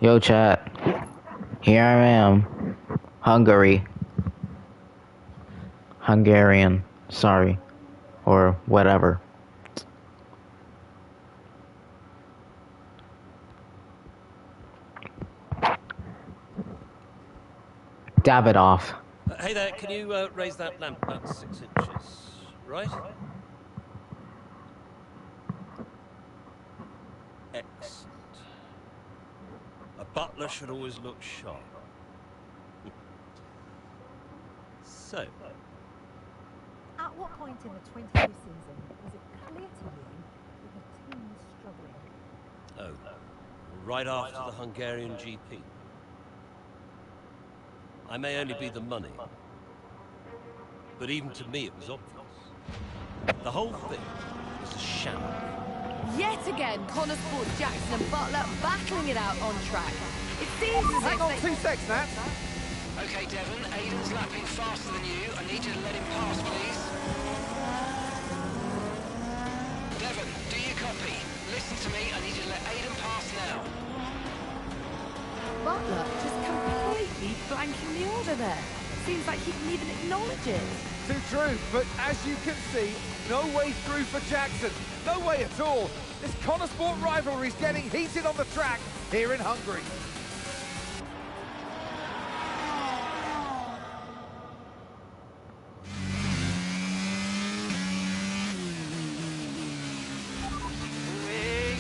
Yo, chat. Here I am. Hungary. Hungarian. Sorry. Or whatever. Davidoff. Hey there, can you raise that lamp about 6 inches? Right? Excellent. A butler should always look sharp. So. At what point in the 22 season was it clear to you that the team was struggling? Oh, right after the Hungarian GP. I may only be the money, but even to me it was obvious. The whole thing was a sham. Yet again, Connorsport, Jackson and Butler battling it out on track. It seems as Hang if on 2 seconds, Nat. Okay, Devon, Aiden's lapping faster than you. I need you to let him pass, please. Devon, do you copy? Listen to me, I need you to let Aiden pass now. Butler just completely blanking the order there. Seems like he didn't even acknowledge it. Too true, but as you can see, no way through for Jackson. No way at all. This Connorsport rivalry is getting heated on the track here in Hungary.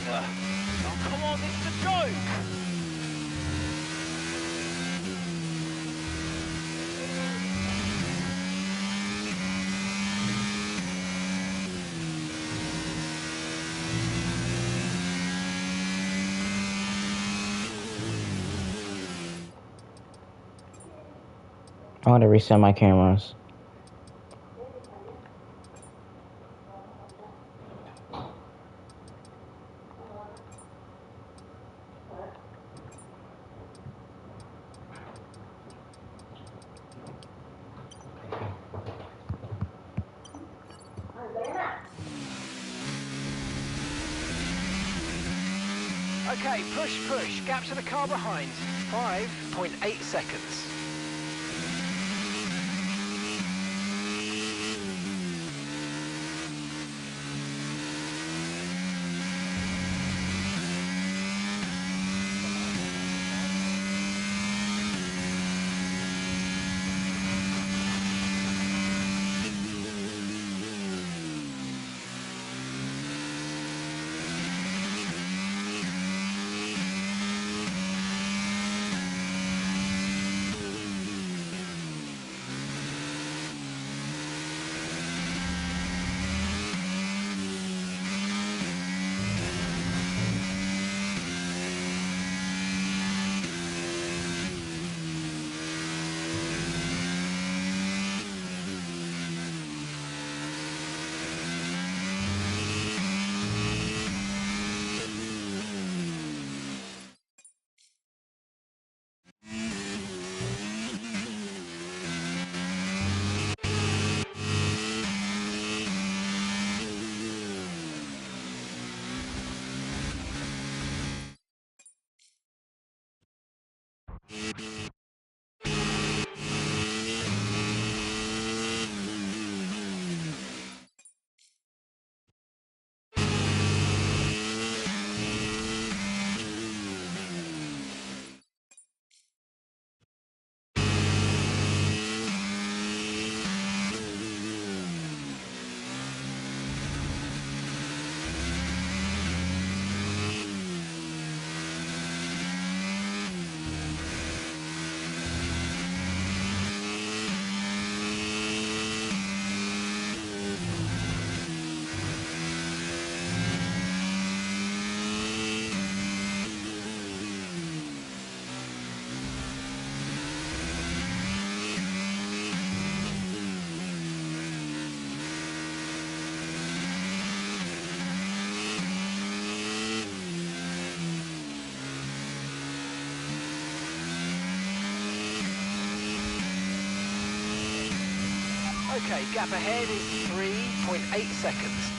Oh, come on, it's a joke! I want to reset my cameras. Okay, push. Gap to the car behind. 5.8 seconds. Okay, gap ahead is 3.8 seconds.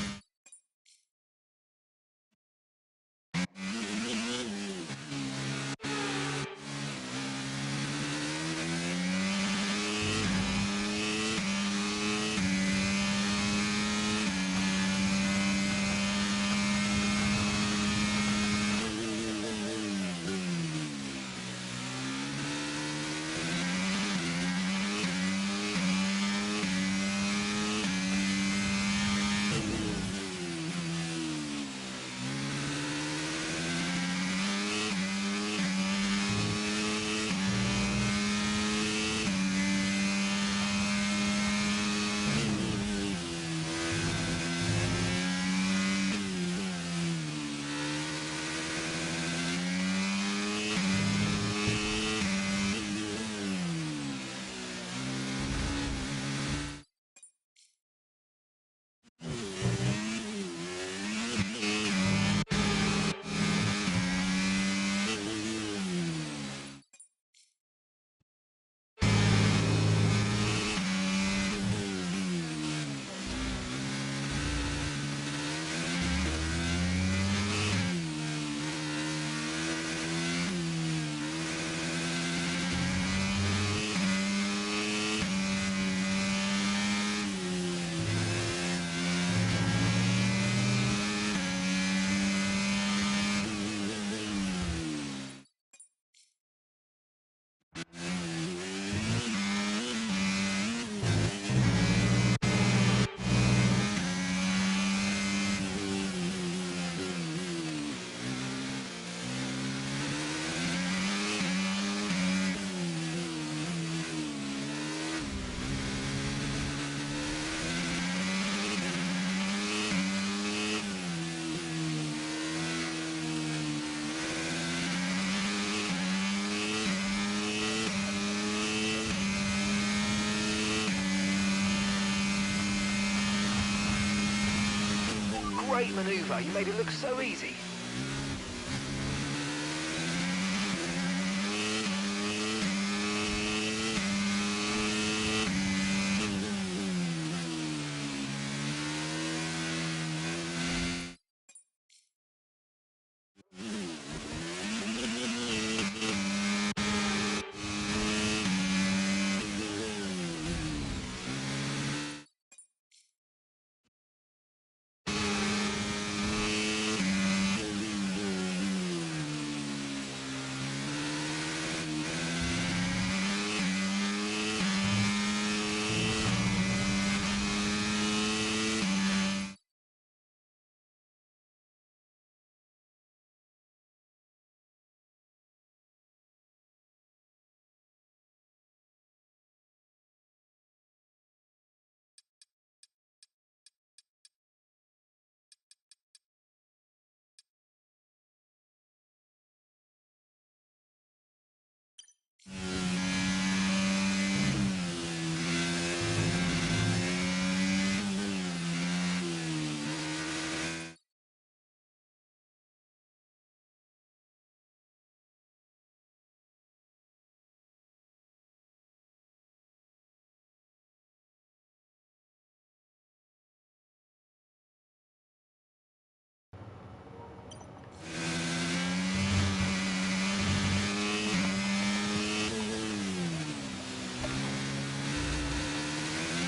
great manoeuvre. You made it look so easy.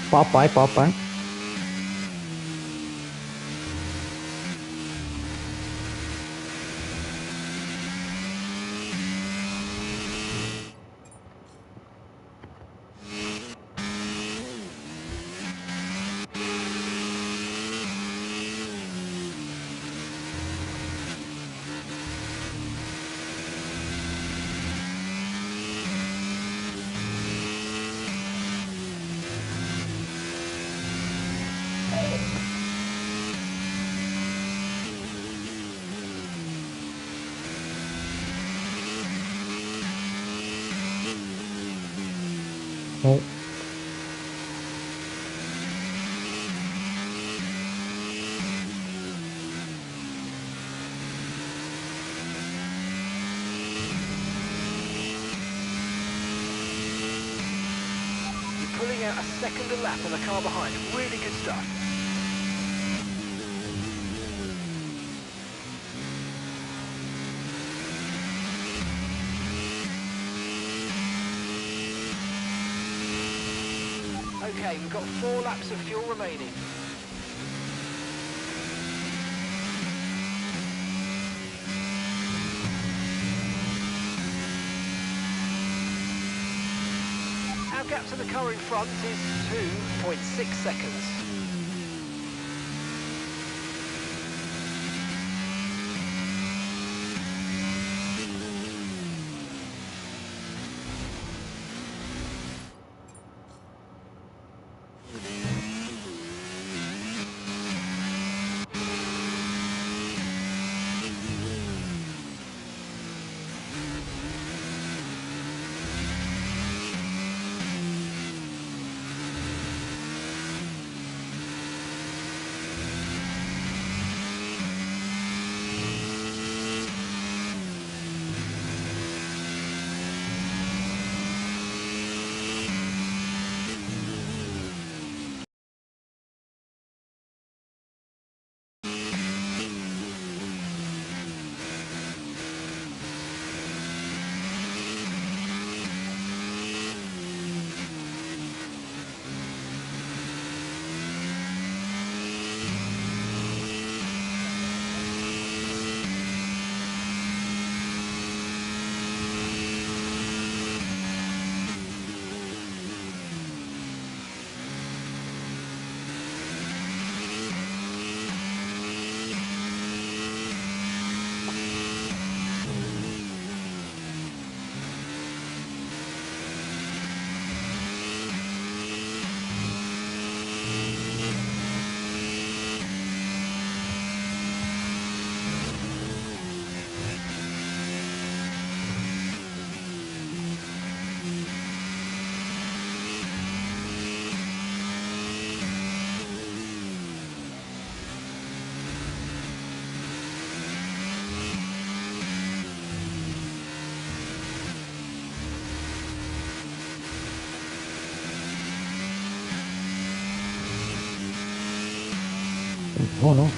Popeye, Popeye. Oh. You're pulling out a second a lap on the car behind. Really good stuff. Okay, we've got 4 laps of fuel remaining. Our gap to the car in front is 2.6 seconds. Oh no.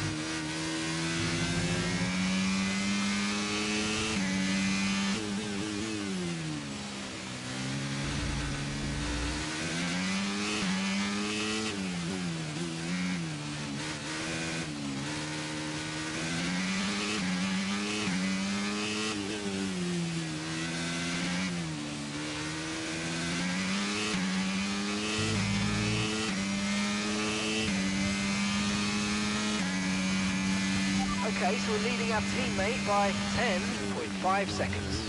Okay, so we're leading our teammate by 10.5 seconds.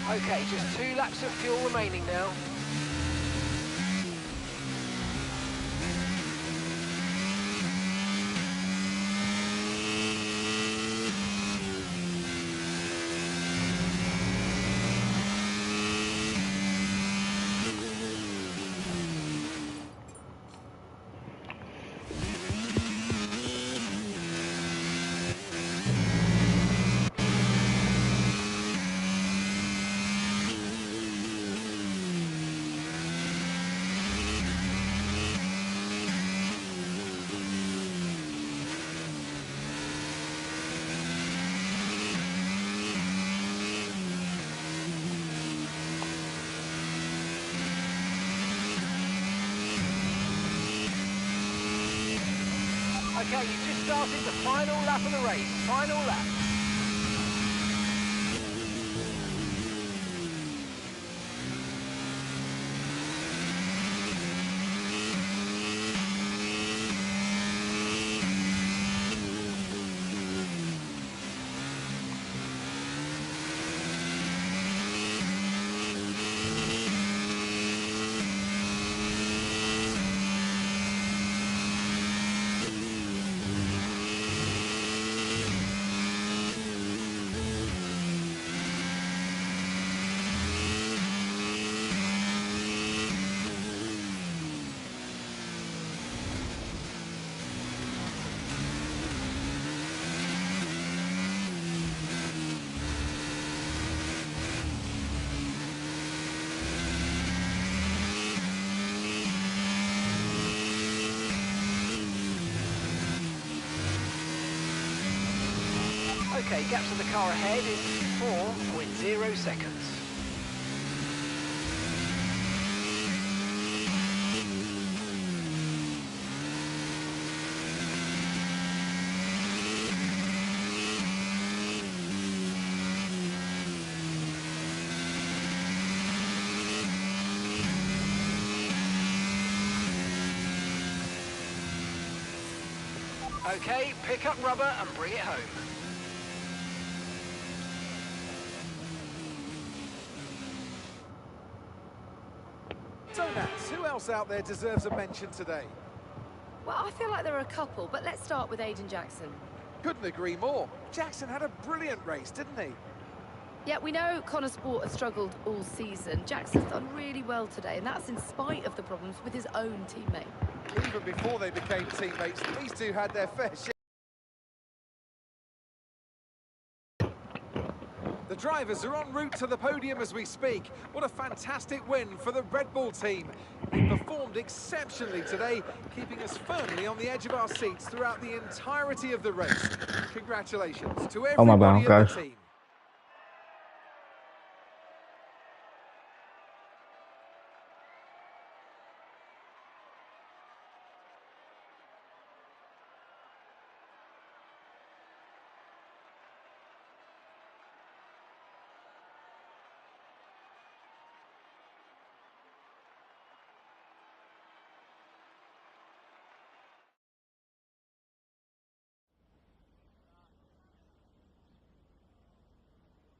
Okay, just 2 laps of fuel remaining now. Okay, you've just started the final lap of the race. Final lap. Okay, gap to the car ahead is 4.0 seconds. Okay, pick up rubber and bring it home. So Nats, who else out there deserves a mention today? Well, I feel like there are a couple, but let's start with Aiden Jackson. Couldn't agree more. Jackson had a brilliant race, didn't he? Yeah, we know Connor Sport has struggled all season. Jackson's done really well today, and that's in spite of the problems with his own teammate. Even before they became teammates, these two had their fair share. The drivers are en route to the podium as we speak. What a fantastic win for the Red Bull team. They performed exceptionally today, keeping us firmly on the edge of our seats throughout the entirety of the race. Congratulations to Oh my everybody bad, in the guys. team.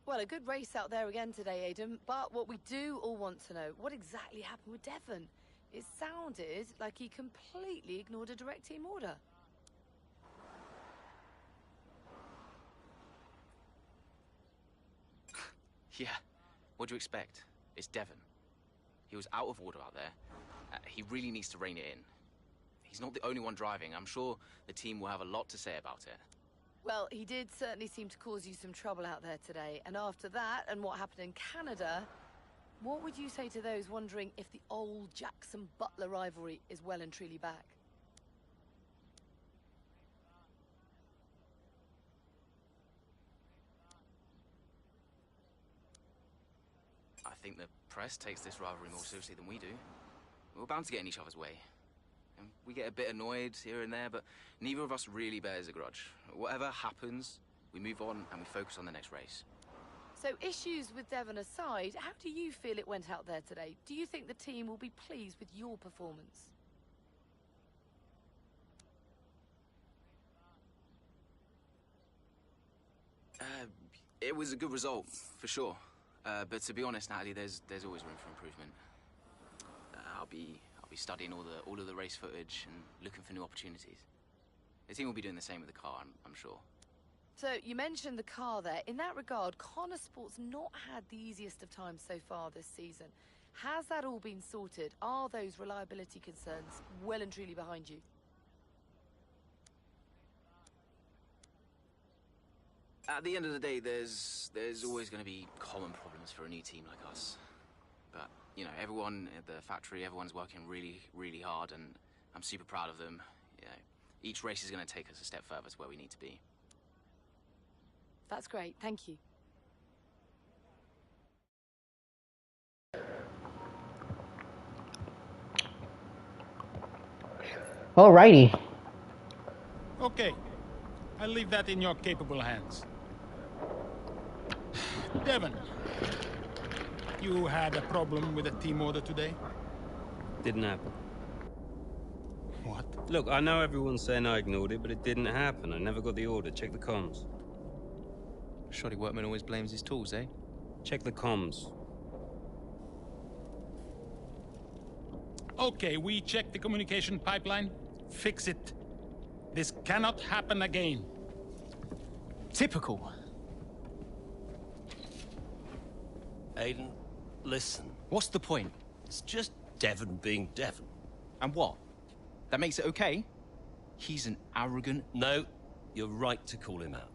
Well, a good race out there again today, Aidan. But what we do all want to know, what exactly happened with Devon? It sounded like he completely ignored a direct team order. Yeah, what do you expect? It's Devon. He was out of order out there. He really needs to rein it in. He's not the only one driving. I'm sure the team will have a lot to say about it. Well, he did certainly seem to cause you some trouble out there today. And after that, and what happened in Canada, what would you say to those wondering if the old Jackson-Butler rivalry is well and truly back? I think the press takes this rivalry more seriously than we do. We're bound to get in each other's way. And we get a bit annoyed here and there, but neither of us really bears a grudge. Whatever happens, we move on and we focus on the next race. So issues with Devon aside, how do you feel it went out there today? Do you think the team will be pleased with your performance? It was a good result, for sure. But to be honest, Natalie, there's always room for improvement. I'll be studying all of the race footage and looking for new opportunities. The team will be doing the same with the car, I'm sure. So you mentioned the car there. In that regard, Connor Sport's not had the easiest of times so far this season. Has that all been sorted? Are those reliability concerns well and truly behind you? At the end of the day, there's always going to be common problems for a new team like us. But, you know, everyone at the factory, everyone's working really, really hard, and I'm super proud of them. You know, each race is going to take us a step further to where we need to be. That's great, thank you. Alrighty. Okay, I'll leave that in your capable hands. Devon, you had a problem with a team order today? Didn't happen. What? Look, I know everyone's saying I ignored it, but it didn't happen. I never got the order. Check the comms. Shoddy workman always blames his tools, eh? Check the comms. Okay, we checked the communication pipeline. Fix it. This cannot happen again. Typical. Aidan, listen. What's the point? It's just Devon being Devon. And what? That makes it okay? He's an arrogant... No, you're right to call him out.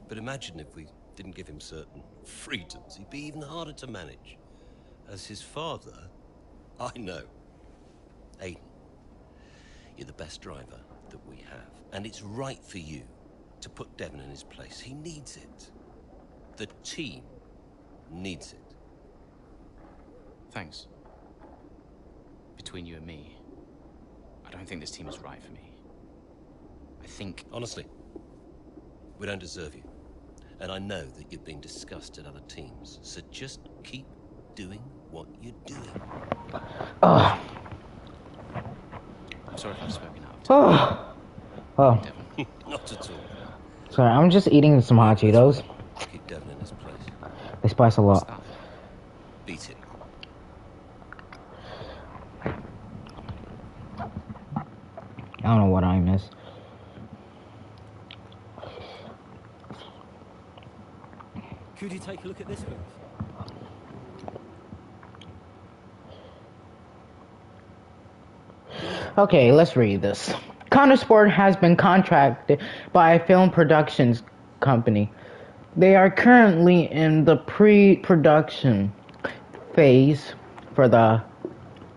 But imagine if we didn't give him certain freedoms. He'd be even harder to manage. As his father, I know. Aidan, you're the best driver that we have. And it's right for you to put Devon in his place. He needs it. The team needs it. Thanks. Between you and me, I don't think this team is right for me. I think... Honestly, we don't deserve you. And I know that you're being discussed at other teams, so just keep doing what you're doing. Oh. I'm sorry if I've spoken out. Oh. Not at all. Sorry, I'm just eating some hot Cheetos. Keep Devon in his place. They spice a lot. Stuff. Beat it. I don't know what I miss. Could you take a look at this, please? Okay, let's read this. Connor Sport has been contracted by a film productions company. They are currently in the pre-production phase for the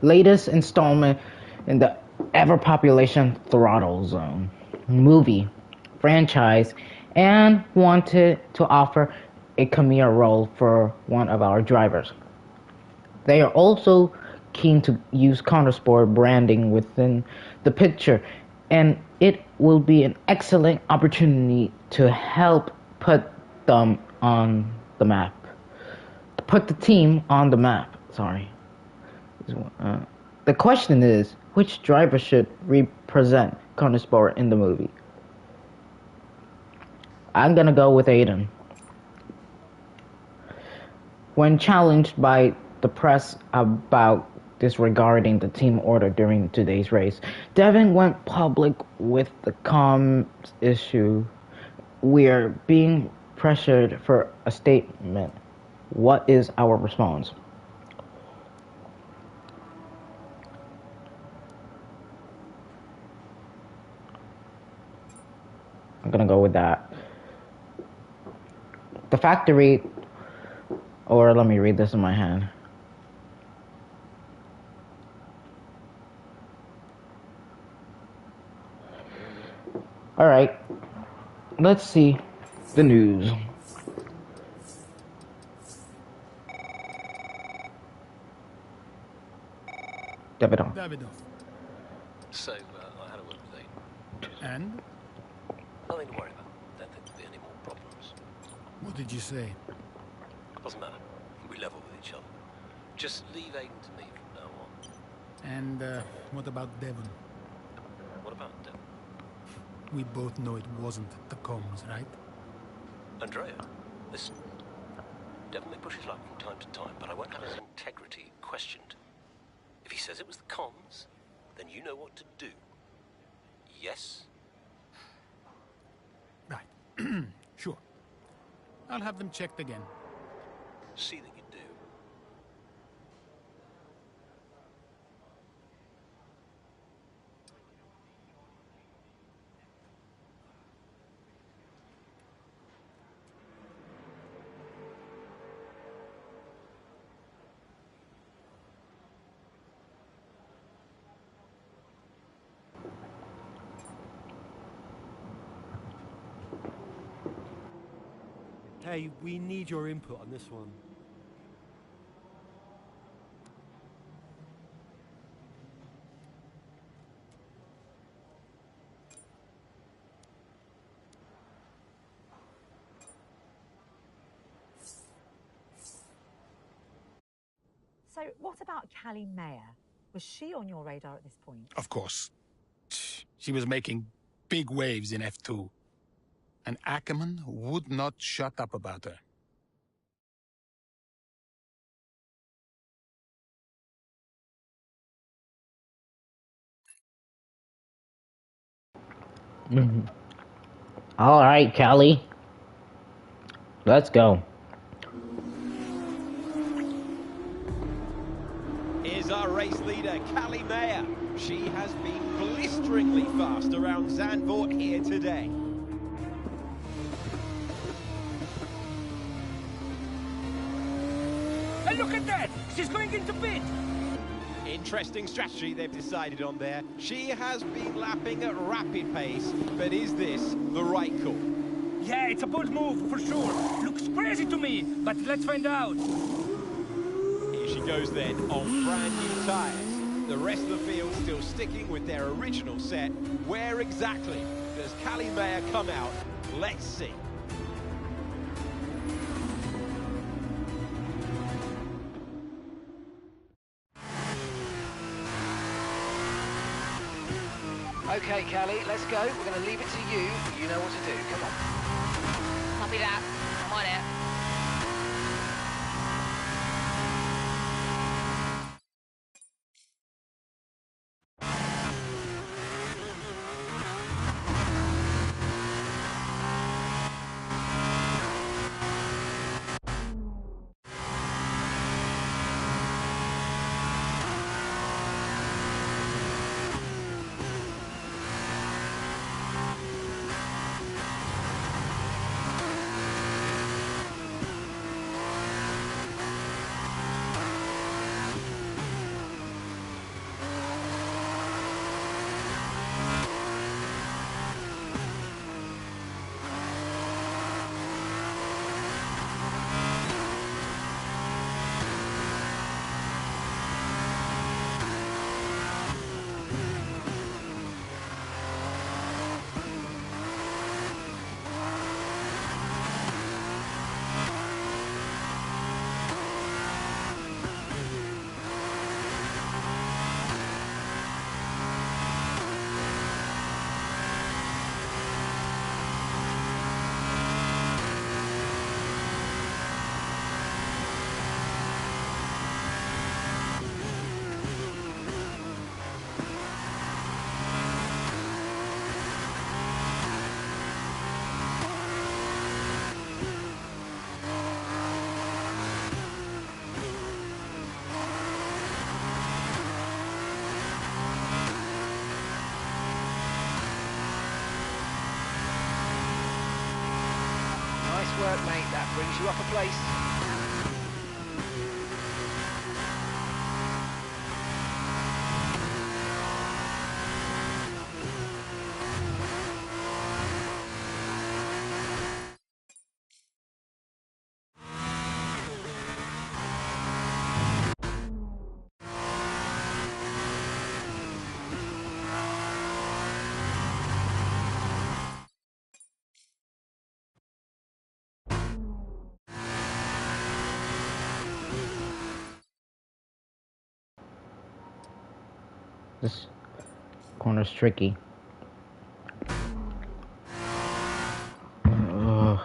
latest installment in the ever-population Throttle Zone movie franchise and wanted to offer a cameo role for one of our drivers. They are also keen to use Connor Sport branding within the picture, and it will be an excellent opportunity to help put them on the map. Put the team on the map, sorry. The question is, which driver should represent Connor Sport in the movie? I'm gonna go with Aidan. When challenged by the press about disregarding the team order during today's race, Devon went public with the comms issue. "We're being pressured for a statement. What is our response?" I'm gonna go with that. The factory, or let me read this in my hand. All right, let's see the news. Davidoff. So, I had a word with Aiden. And? Nothing to worry about. Don't think there'll be any more problems. What did you say? Doesn't matter. We level with each other. Just leave Aiden to me from now on. And, what about Devon? What about Devon? We both know it wasn't the comms, right? Andrea, listen. Devon may push his luck from time to time, but I won't have his integrity questioned. If he says it was the comms, then you know what to do. Yes? Right. Sure. I'll have them checked again. See that you do. Hey, we need your input on this one. So, what about Callie Mayer? Was she on your radar at this point? Of course. She was making big waves in F2. And Ackerman would not shut up about her. All right, Callie. Let's go. Here's our race leader, Callie Mayer. She has been blisteringly fast around Zandvoort here today. And look at that! She's going into pit! Interesting strategy they've decided on there. She has been lapping at rapid pace, but is this the right call? Yeah, it's a bold move, for sure. Looks crazy to me, but let's find out. Here she goes then, on brand new tyres. The rest of the field still sticking with their original set. Where exactly does Callie Mayer come out? Let's see. Okay, Callie, let's go. We're going to leave it to you. You know what to do. Come on. Copy that. I'm on it. work, mate. That brings you up a place. This corner's tricky. Ugh.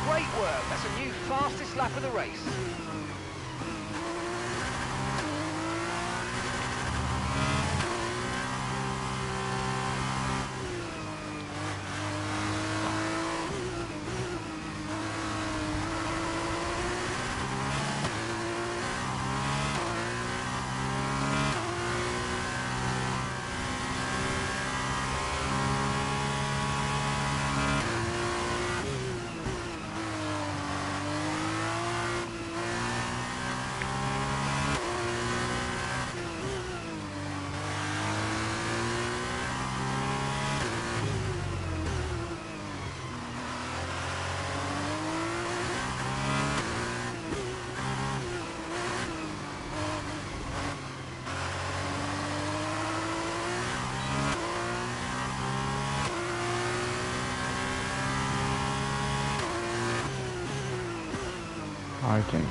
Great work. That's a new fastest lap of the race. Arjun.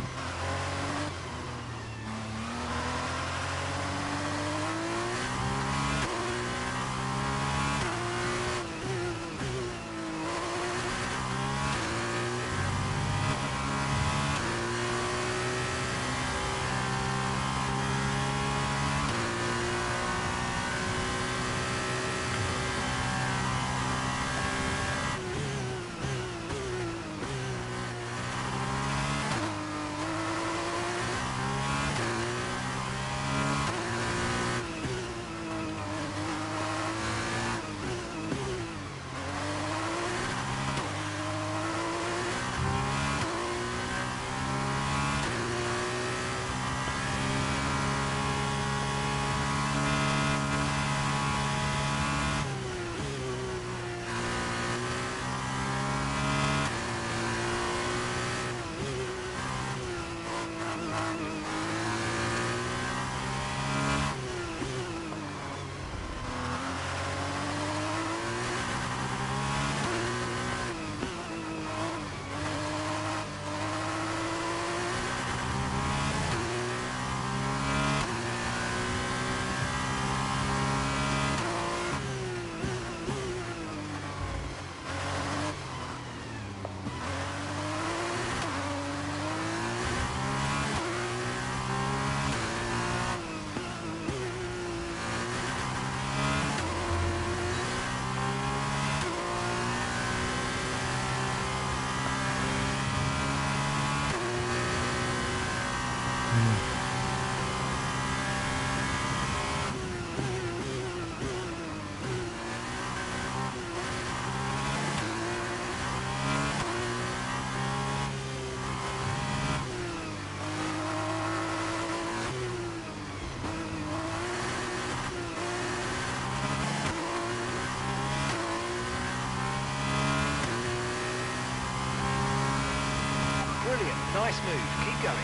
Brilliant. Nice move. Keep going.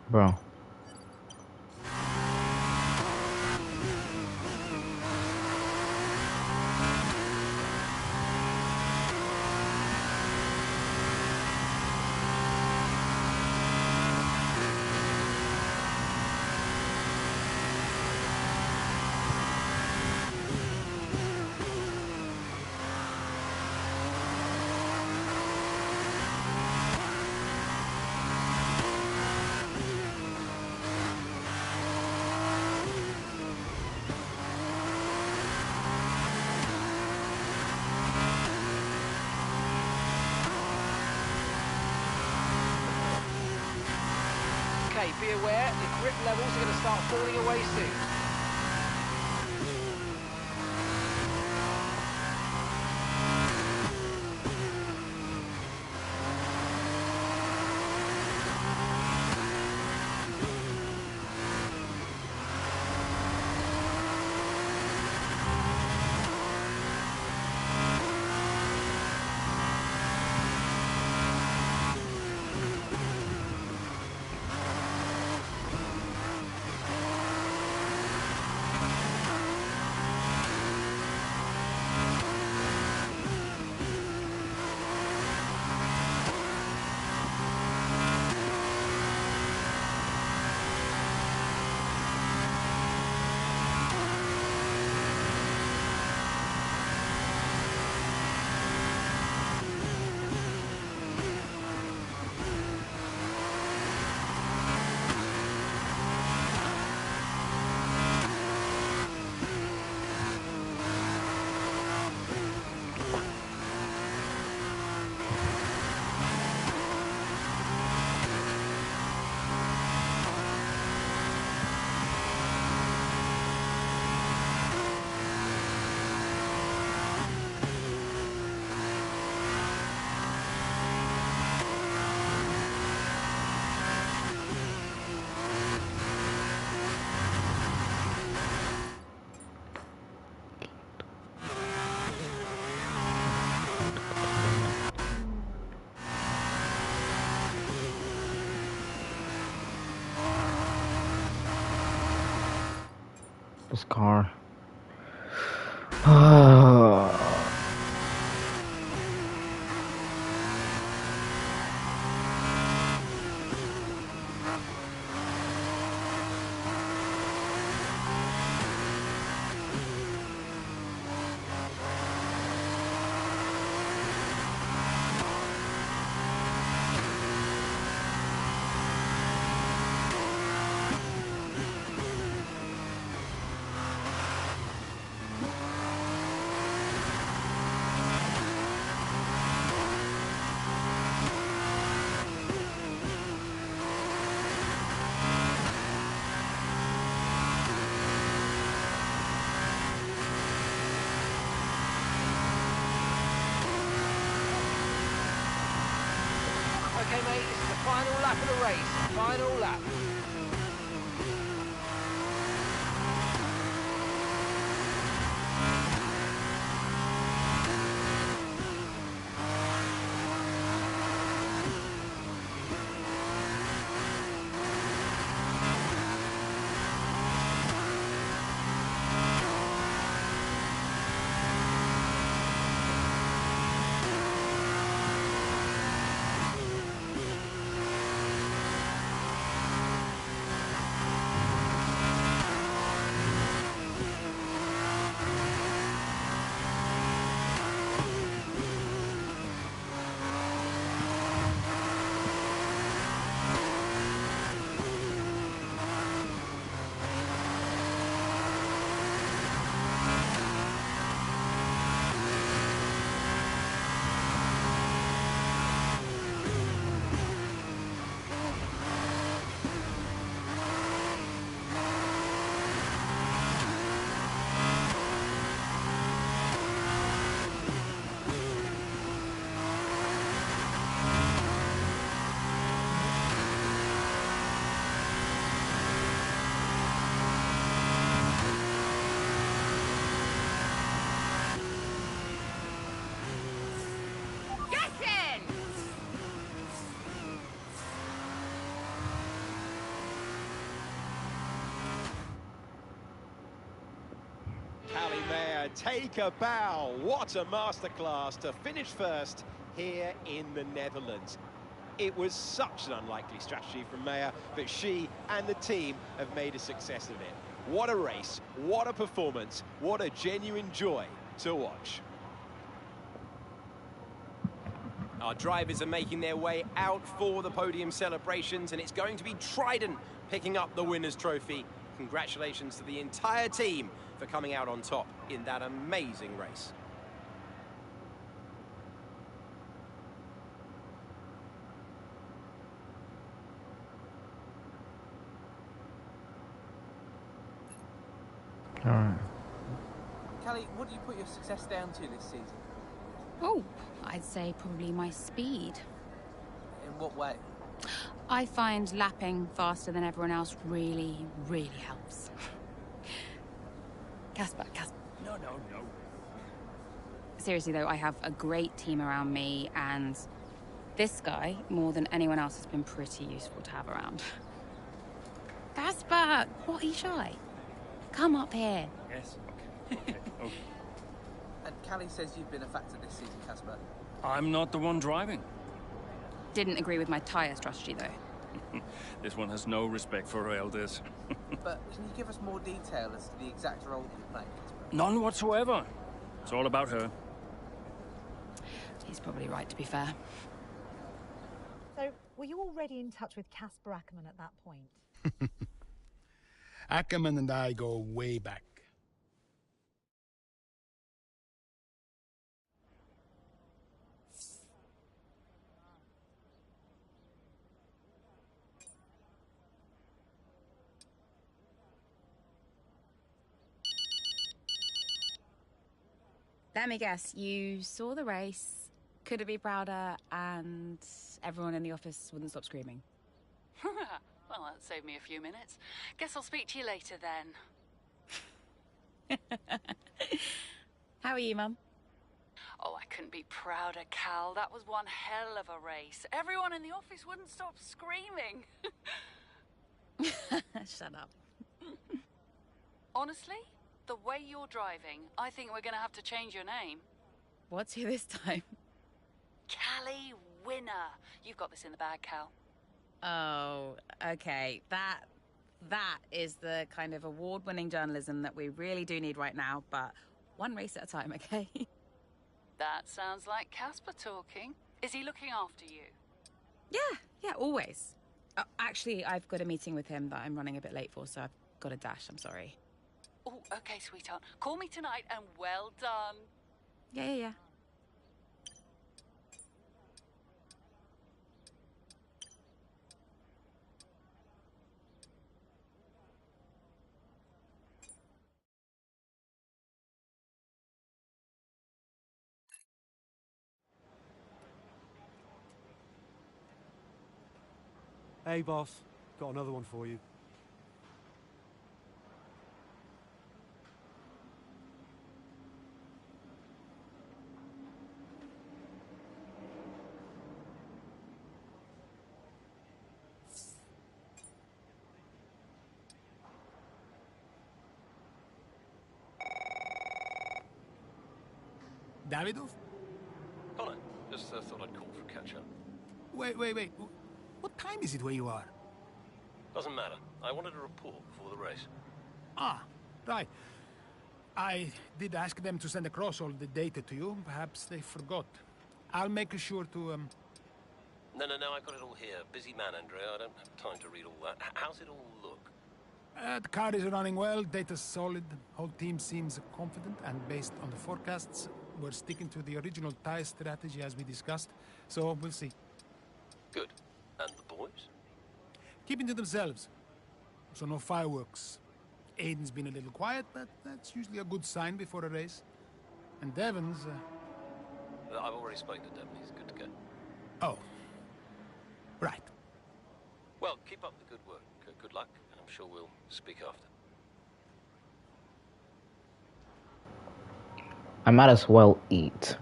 Bro. Okay, be aware, the grip levels are going to start falling away soon. This car. Okay, mate, this is the final lap of the race. Final lap. Callie Mayer, take a bow. What a masterclass to finish first here in the Netherlands. It was such an unlikely strategy from Mayer, but she and the team have made a success of it. What a race, what a performance, what a genuine joy to watch. Our drivers are making their way out for the podium celebrations, and it's going to be Trident picking up the winner's trophy. Congratulations to the entire team for coming out on top in that amazing race. All right. Callie, what do you put your success down to this season? Oh, I'd say probably my speed. In what way? I find lapping faster than everyone else really, really helps. Casper. No. Seriously though, I have a great team around me, and this guy, more than anyone else, has been pretty useful to have around. Casper, what are you shy? Come up here. Yes. Okay. And Callie says you've been a factor this season, Casper. I'm not the one driving. Didn't agree with my tyre strategy though. This one has no respect for her elders. But can you give us more detail as to the exact role that you're playing, Casper? None whatsoever. It's all about her. He's probably right, to be fair. So, were you already in touch with Casper Ackerman at that point? Ackerman and I go way back. Let me guess, you saw the race, couldn't be prouder, and everyone in the office wouldn't stop screaming. Well, that saved me a few minutes. Guess I'll speak to you later then. How are you, Mum? Oh, I couldn't be prouder, Cal. That was one hell of a race. Everyone in the office wouldn't stop screaming. Shut up. Honestly, the way you're driving, I think we're going to have to change your name. What's here this time? Callie Winner. You've got this in the bag, Cal. Oh, okay. That is the kind of award-winning journalism that we really do need right now, but one race at a time, okay? That sounds like Casper talking. Is he looking after you? Yeah, always. Actually, I've got a meeting with him that I'm running a bit late for, so I've got to dash. I'm sorry. Oh, okay, sweetheart. Call me tonight, and well done. Yeah. Hey, boss. Got another one for you. Davidov? Connor, just thought I'd call for a catch-up. Wait. What time is it where you are? Doesn't matter. I wanted a report before the race. Ah, right. I did ask them to send across all the data to you. Perhaps they forgot. I'll make sure to, No, I got it all here. Busy man, Andrea. I don't have time to read all that. How's it all look? The car is running well, data's solid, whole team seems confident, and based on the forecasts, we're sticking to the original tire strategy as we discussed, so we'll see. Good. And the boys? Keeping to themselves, so no fireworks. Aiden's been a little quiet, but that's usually a good sign before a race. And Devon's... I've already spoken to Devon. He's good to go. Oh. Right. Well, keep up the good work. Good luck, and I'm sure we'll speak after. I might as well eat.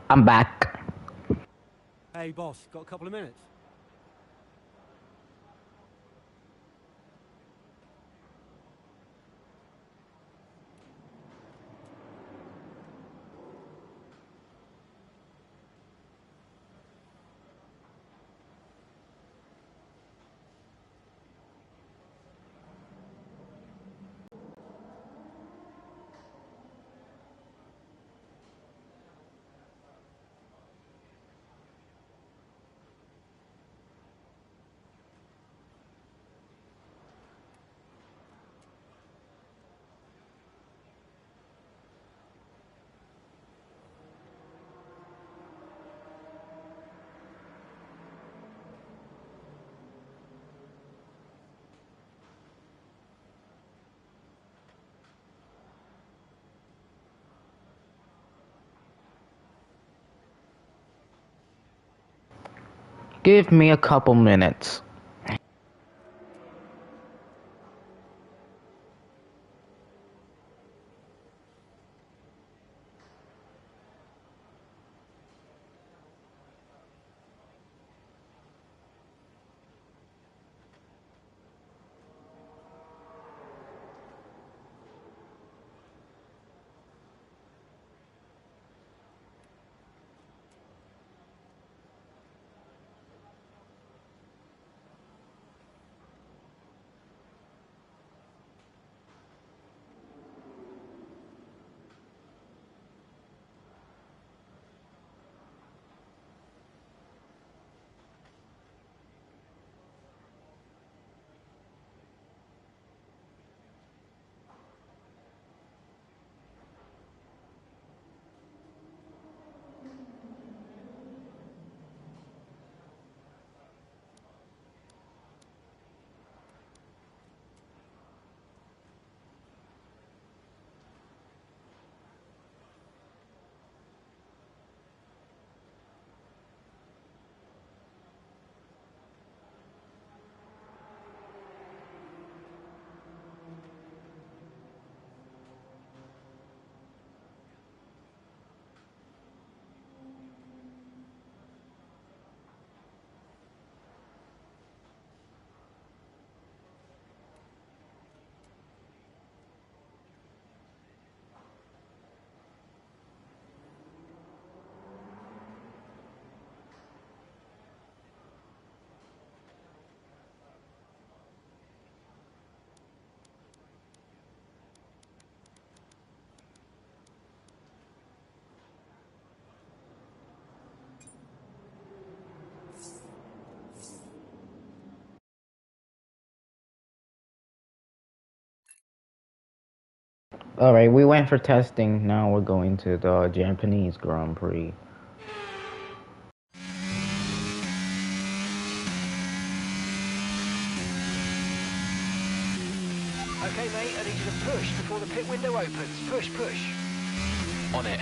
I'm back. Hey, boss, got a couple of minutes? Give me a couple minutes. Alright, we went for testing. Now we're going to the Japanese Grand Prix. Okay, mate, I need you to push before the pit window opens. Push, push. On it.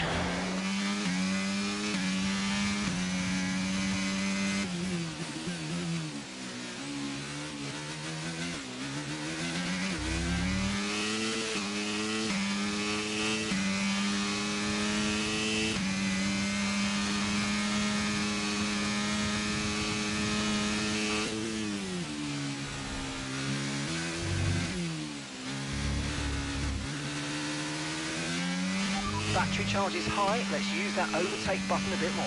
Battery charge is high. Let's use that overtake button a bit more.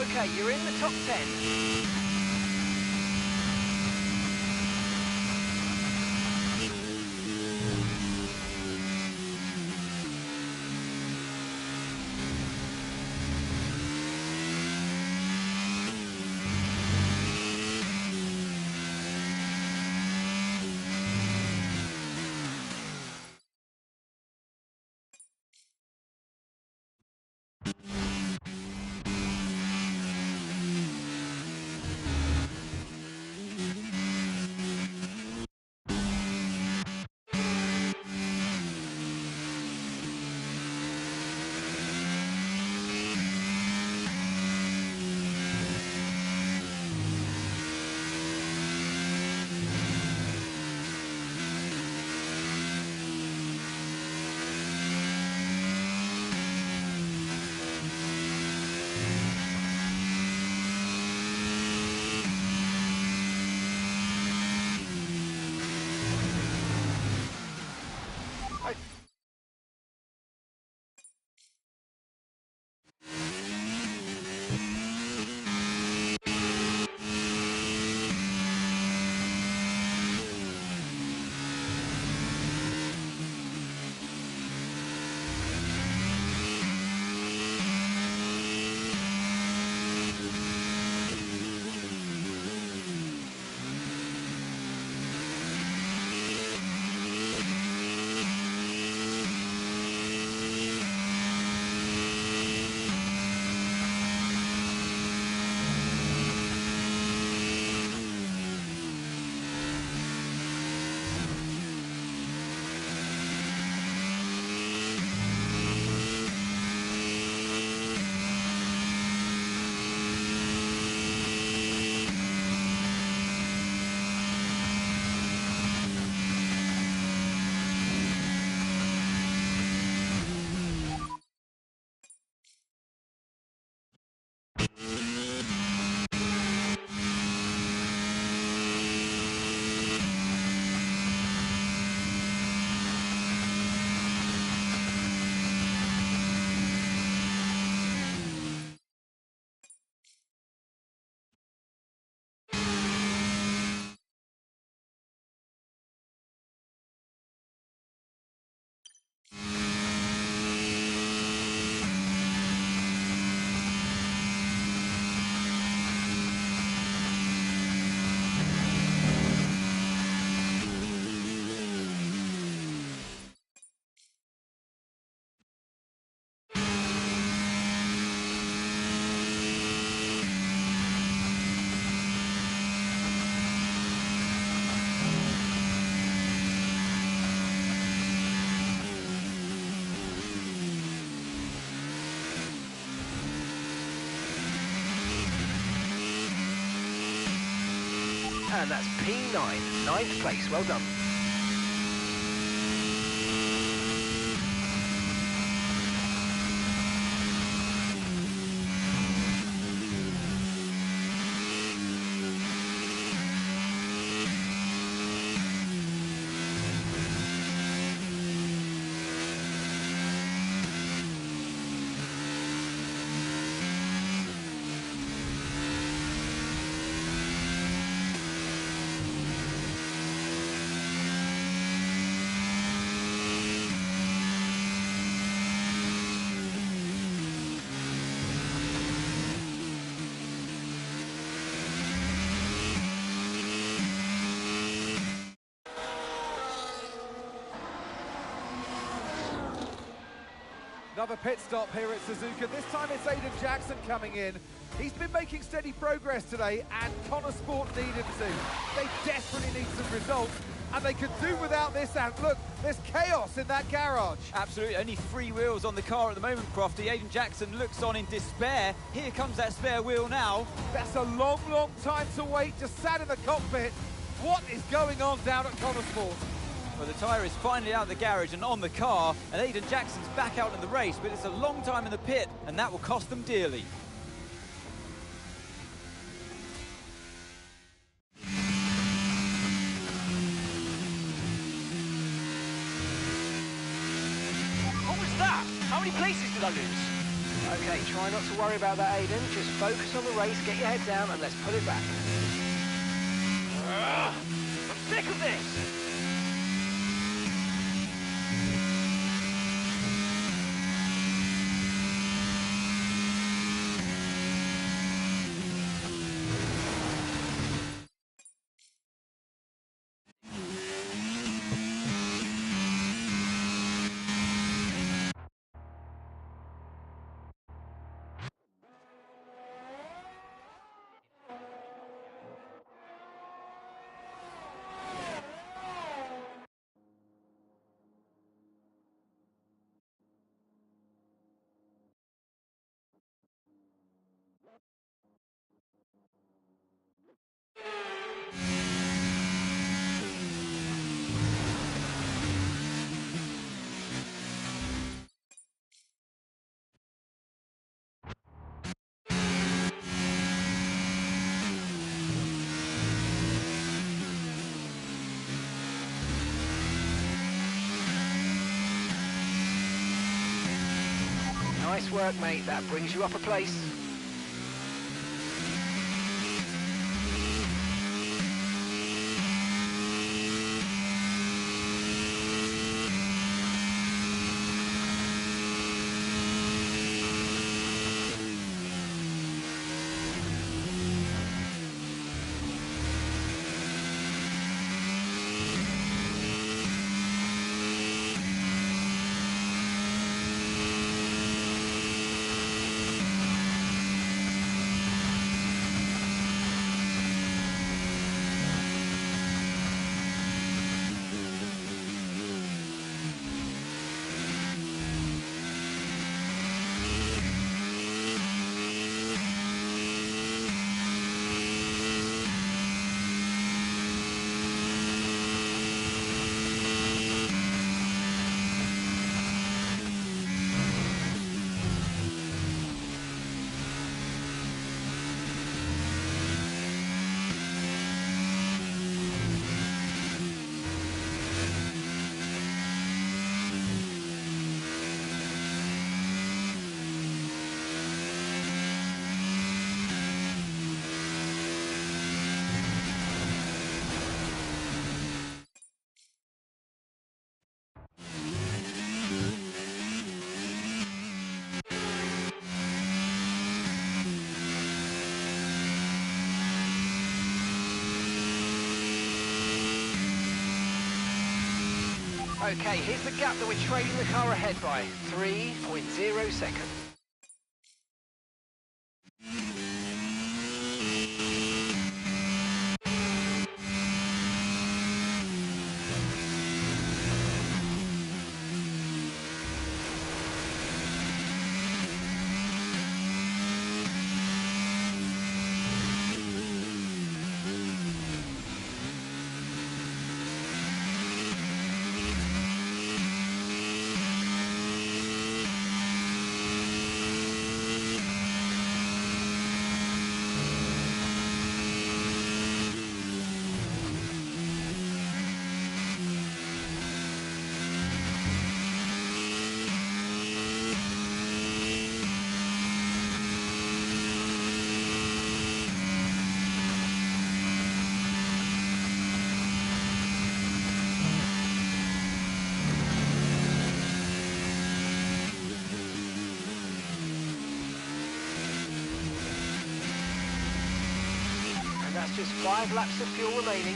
Okay, you're in the top 10. And that's P9, 9th place. Well done. Another pit stop here at Suzuka. This time it's Aiden Jackson coming in. He's been making steady progress today, and Connor Sport need him to. They desperately need some results, and they could do without this. And look, there's chaos in that garage. Absolutely, only 3 wheels on the car at the moment, Crofty. Aiden Jackson looks on in despair. Here comes that spare wheel now. That's a long, long time to wait, just sat in the cockpit. What is going on down at Connor Sport? Well, the tyre is finally out of the garage and on the car, and Aiden Jackson's back out in the race, but it's a long time in the pit, and that will cost them dearly. What was that? How many places did I lose? Okay, try not to worry about that, Aiden. Just focus on the race, get your head down, and let's put it back. I'm sick of this! Nice work, mate. That brings you up a place. Okay, here's the gap that we're trailing the car ahead by. 3.0 seconds. That's just 5 laps of fuel remaining.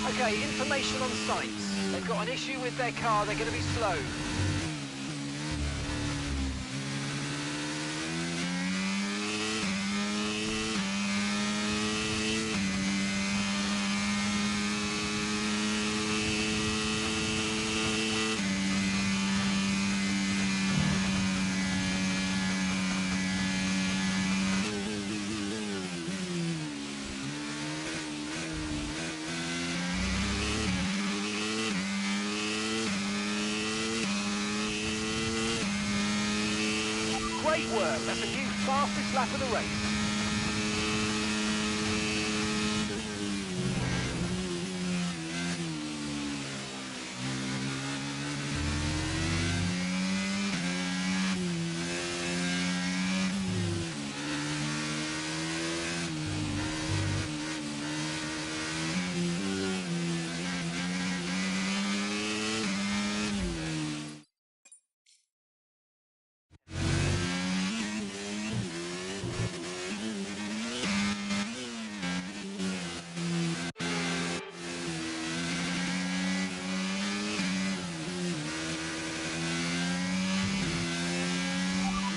Okay, information on sites. They've got an issue with their car, they're going to be slow. Great work, that's a new fastest lap of the race.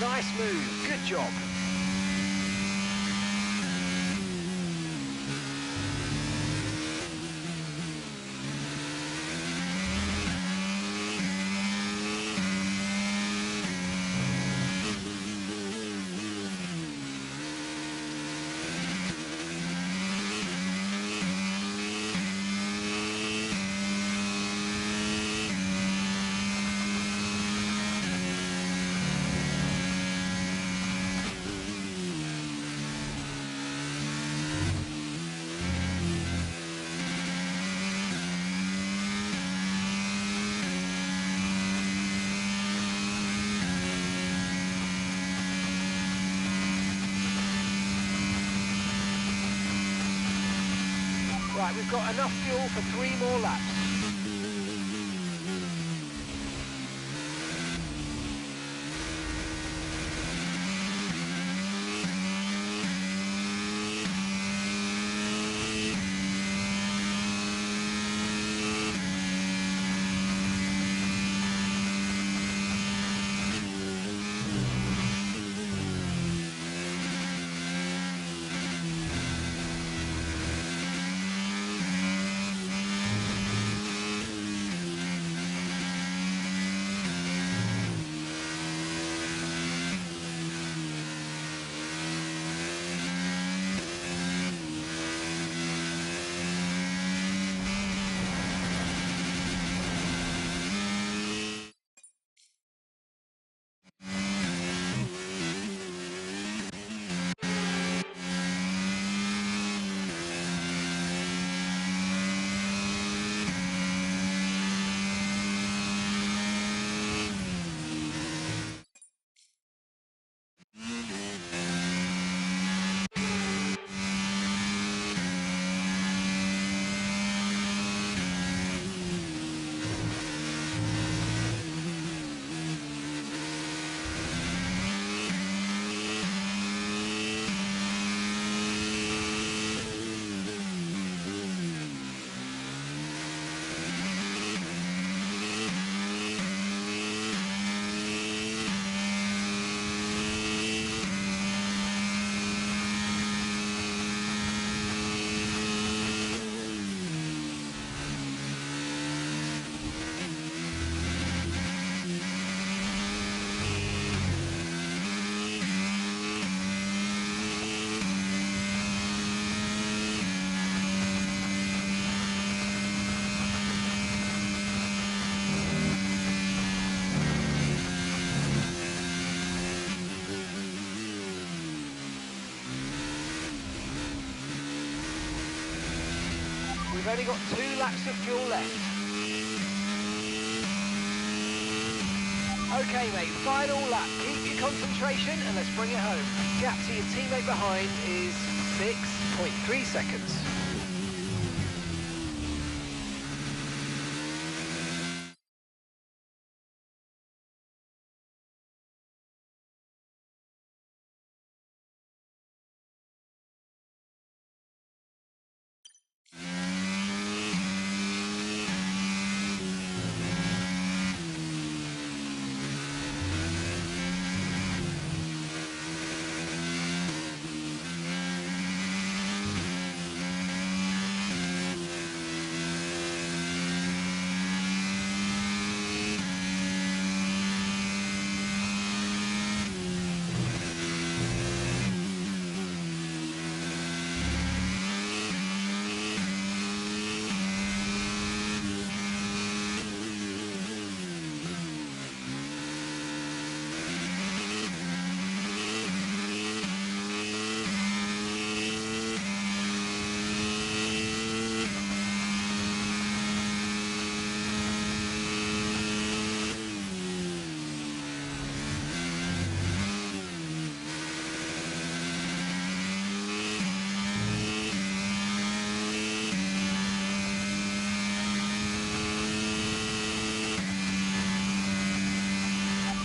Nice move, good job. Right, we've got enough fuel for 3 more laps. only got 2 laps of fuel left. Okay, mate, final lap. Keep your concentration and let's bring it home. Gap to your teammate behind is 6.3 seconds.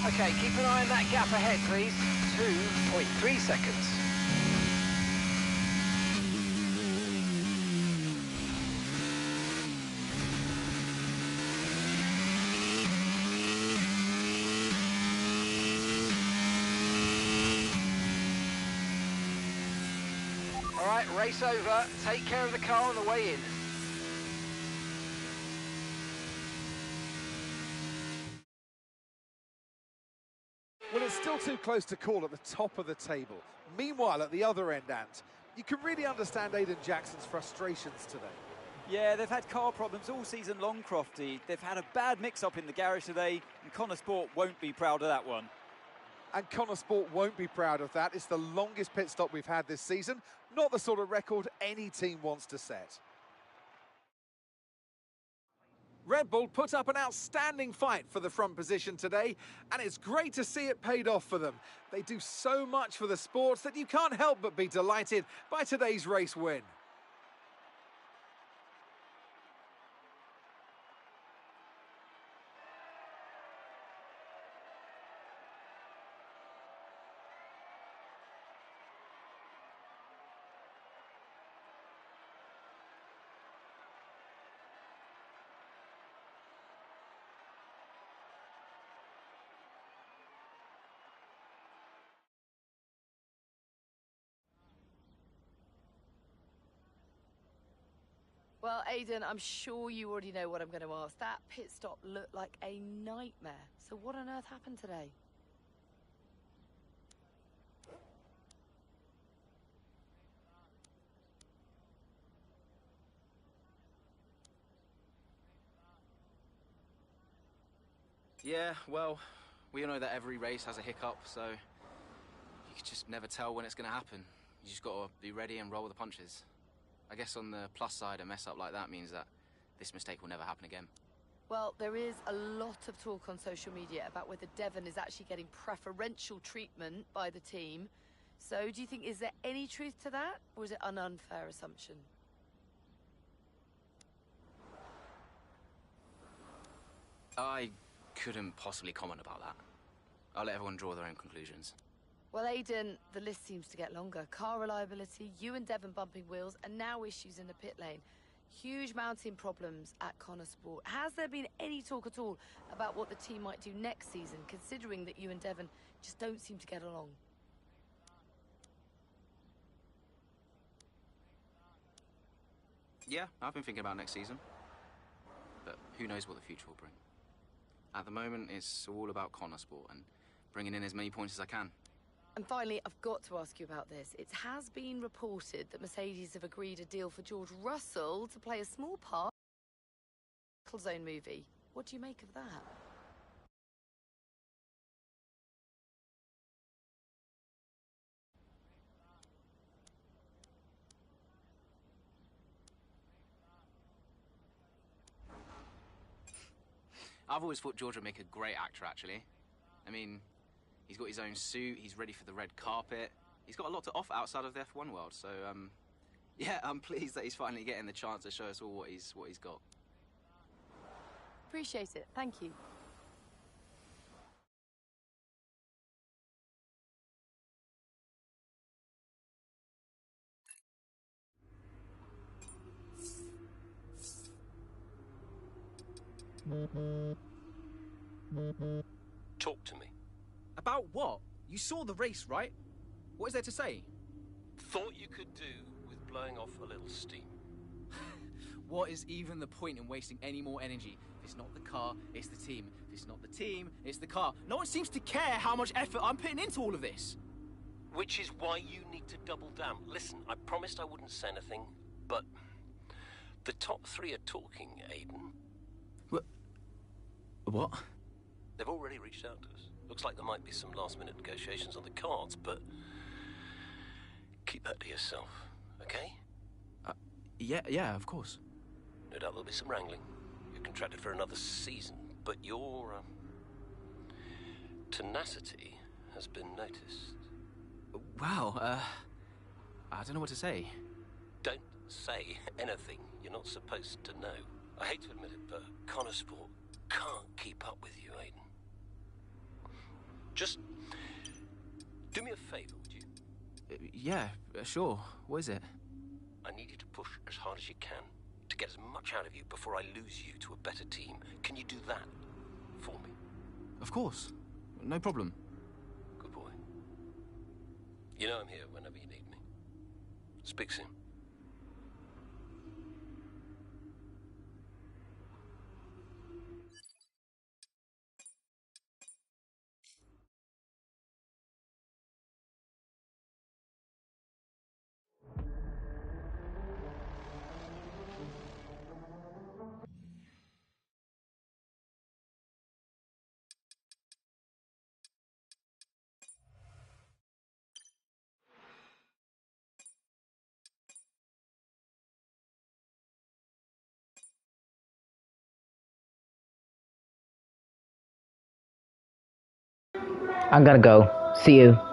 Okay, keep an eye on that gap ahead, please. 2.3 seconds. All right, race over. Take care of the car on the way in. Well, it's still too close to call at the top of the table. Meanwhile, at the other end, Ant, you can really understand Aiden Jackson's frustrations today. Yeah, they've had car problems all season long, Crofty. They've had a bad mix-up in the garage today, and Connor Sport won't be proud of that one. And Connor Sport won't be proud of that. It's the longest pit stop we've had this season. Not the sort of record any team wants to set. Red Bull put up an outstanding fight for the front position today, and it's great to see it paid off for them. They do so much for the sports that you can't help but be delighted by today's race win. Well, Aiden, I'm sure you already know what I'm going to ask. That pit stop looked like a nightmare. So what on earth happened today? Yeah, well, we all know that every race has a hiccup, so you can just never tell when it's going to happen. You just got to be ready and roll with the punches. I guess on the plus side, a mess up like that means that this mistake will never happen again. Well, there is a lot of talk on social media about whether Devon is actually getting preferential treatment by the team. So do you think, is there any truth to that, or is it an unfair assumption? I couldn't possibly comment about that. I'll let everyone draw their own conclusions. Well, Aiden, the list seems to get longer. Car reliability, you and Devon bumping wheels, and now issues in the pit lane. Huge mounting problems at Connor Sport. Has there been any talk at all about what the team might do next season, considering that you and Devon just don't seem to get along? Yeah, I've been thinking about next season. But who knows what the future will bring. At the moment, it's all about Connor Sport and bringing in as many points as I can. And finally, I've got to ask you about this. It has been reported that Mercedes have agreed a deal for George Russell to play a small part in the Zone movie. What do you make of that? I've always thought George would make a great actor, actually. I mean, he's got his own suit, he's ready for the red carpet. He's got a lot to offer outside of the F1 world, so, yeah, I'm pleased that he's finally getting the chance to show us all what he's got. Appreciate it. Thank you. Talk to me. About what? You saw the race, right? What is there to say? Thought you could do with blowing off a little steam. What is even the point in wasting any more energy? If it's not the car, it's the team. If it's not the team, it's the car. No one seems to care how much effort I'm putting into all of this. Which is why you need to double down. Listen, I promised I wouldn't say anything, but the top three are talking, Aiden. What? They've already reached out to us. Looks like there might be some last-minute negotiations on the cards, but keep that to yourself, okay? Yeah, of course. No doubt there'll be some wrangling. You're contracted for another season, but your tenacity has been noticed. Wow, I don't know what to say. Don't say anything you're not supposed to know. I hate to admit it, but Connor Sport can't keep up with you, Aiden. Just do me a favor, would you? Yeah, sure. What is it? I need you to push as hard as you can to get as much out of you before I lose you to a better team. Can you do that for me? Of course. No problem. Good boy. You know I'm here whenever you need me. Speak soon. I gotta go. See you.